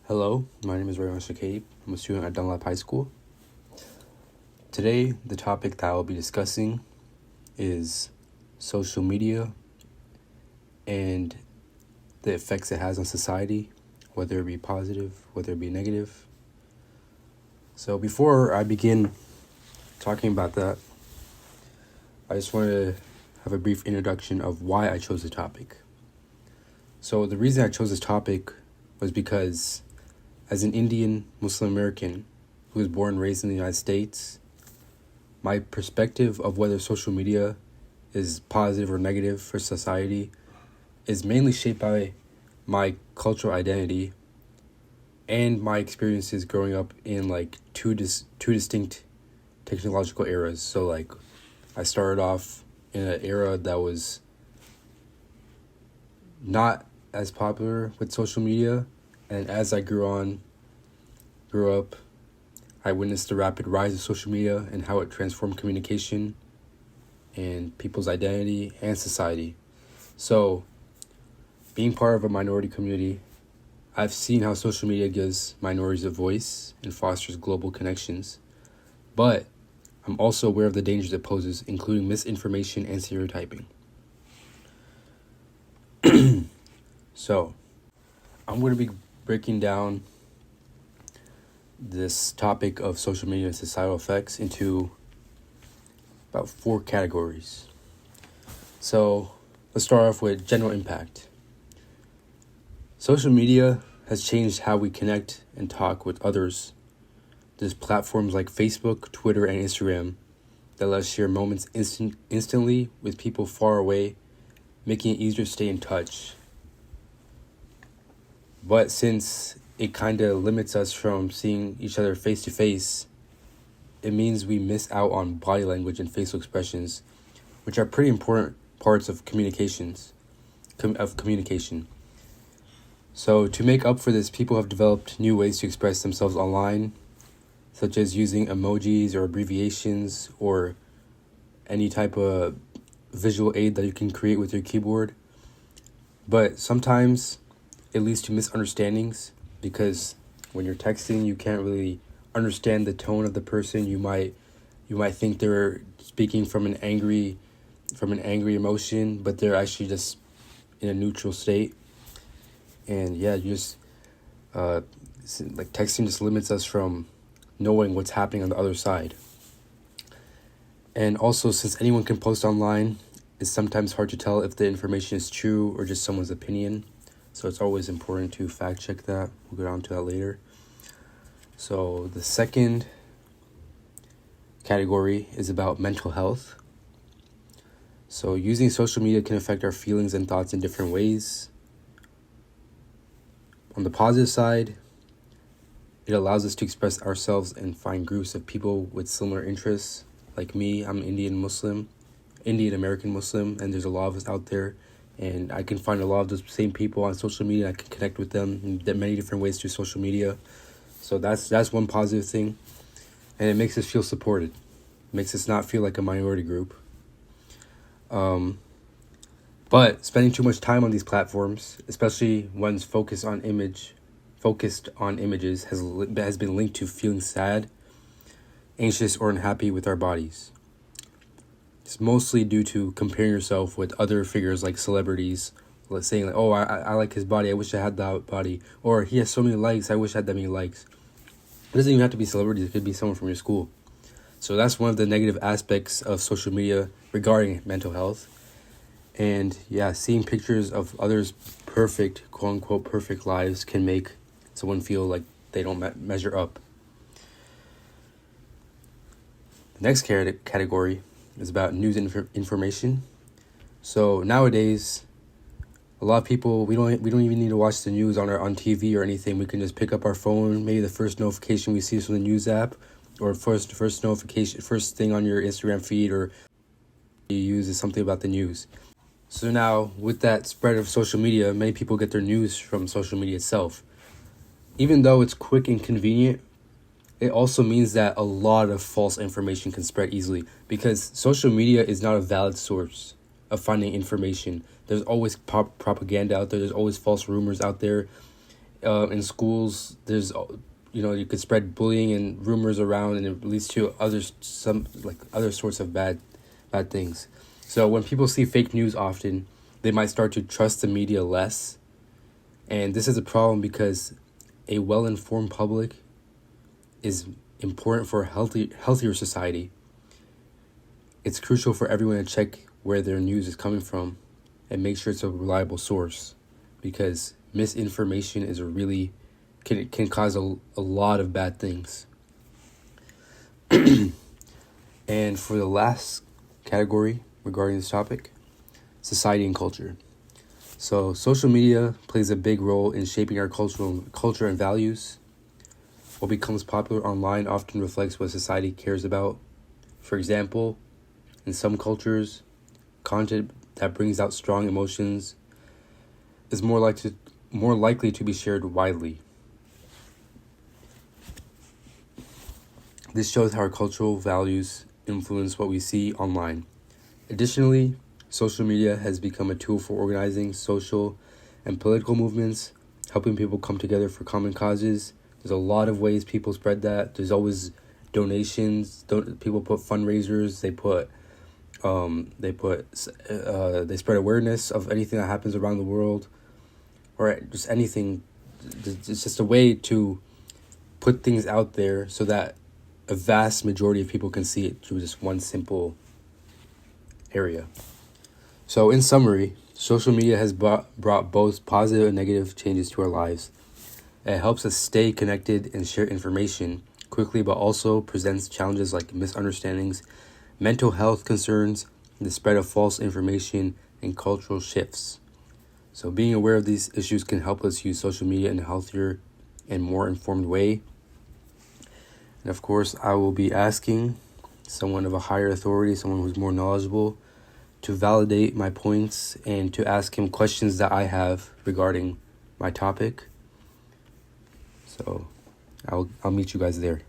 Hello, my name is Rayyan Shakaib. I'm a student at Dunlap High School. Today, the topic that I will be discussing is social media and the effects it has on society, whether it be positive, whether it be negative. So before I begin talking about that, I just want to have a brief introduction of why I chose the topic. So the reason I chose this topic was because as an Indian Muslim American who was born and raised in the United States, my perspective of whether social media is positive or negative for society is mainly shaped by my cultural identity and my experiences growing up in two distinct technological eras. So I started off in an era that was not as popular with social media, and as I grew up, I witnessed the rapid rise of social media and how it transformed communication and people's identity and society. So, being part of a minority community, I've seen how social media gives minorities a voice and fosters global connections. But I'm also aware of the dangers it poses, including misinformation and stereotyping. So, I'm going to be breaking down this topic of social media and societal effects into about 4 categories. So, let's start off with general impact. Social media has changed how we connect and talk with others. There's platforms like Facebook, Twitter, and Instagram that let us share moments instantly with people far away, making it easier to stay in touch. But since it kind of limits us from seeing each other face to face, it means we miss out on body language and facial expressions, which are pretty important parts of communication. So to make up for this, people have developed new ways to express themselves online, such as using emojis or abbreviations or any type of visual aid that you can create with your keyboard. But sometimes it leads to misunderstandings because when you're texting, you can't really understand the tone of the person. You might think they're speaking from an angry emotion, but they're actually just in a neutral state. And yeah, you just texting just limits us from knowing what's happening on the other side. And also, since anyone can post online, it's sometimes hard to tell if the information is true or just someone's opinion. So it's always important to fact check that. We'll get on to that later. So the second category is about mental health. So using social media can affect our feelings and thoughts in different ways. On the positive side, it allows us to express ourselves and find groups of people with similar interests. Like me, I'm Indian American Muslim, and there's a lot of us out there. And I can find a lot of those same people on social media. I can connect with them in many different ways through social media. So that's one positive thing. And it makes us feel supported. It makes us not feel like a minority group. But spending too much time on these platforms, especially ones focused on images, has been linked to feeling sad, anxious, or unhappy with our bodies. It's mostly due to comparing yourself with other figures like celebrities, saying oh, I like his body, I wish I had that body, or he has so many likes, I wish I had that many likes. It doesn't even have to be celebrities, it could be someone from your school. So that's one of the negative aspects of social media regarding mental health. And yeah, seeing pictures of others' perfect, quote-unquote, perfect lives can make someone feel like they don't measure up. The next category is about news information. So nowadays, a lot of people, we don't even need to watch the news on TV or anything. We can just pick up our phone. Maybe the first notification we see is from the news app, or first thing on your Instagram feed or you use is something about the news. So now, with that spread of social media, many people get their news from social media itself. Even though it's quick and convenient, it also means that a lot of false information can spread easily because social media is not a valid source of finding information. There's always propaganda out there. There's always false rumors out there. In schools, there's, you could spread bullying and rumors around, and it leads to other sorts of bad things. So when people see fake news often, they might start to trust the media less. And this is a problem because a well-informed public is important for a healthier society. It's crucial for everyone to check where their news is coming from and make sure it's a reliable source, because misinformation is can cause a lot of bad things. And for the last category regarding this topic, society and culture. So social media plays a big role in shaping our culture and values. What becomes popular online often reflects what society cares about. For example, in some cultures, content that brings out strong emotions is more likely to be shared widely. This shows how our cultural values influence what we see online. Additionally, social media has become a tool for organizing social and political movements, helping people come together for common causes. There's a lot of ways people spread that. There's always donations. People put fundraisers. They spread awareness of anything that happens around the world, or just anything. It's just a way to put things out there so that a vast majority of people can see it through just one simple area. So in summary, social media has brought both positive and negative changes to our lives. It helps us stay connected and share information quickly, but also presents challenges like misunderstandings, mental health concerns, the spread of false information, and cultural shifts. So being aware of these issues can help us use social media in a healthier and more informed way. And of course, I will be asking someone of a higher authority, someone who's more knowledgeable, to validate my points and to ask him questions that I have regarding my topic. So I'll meet you guys there.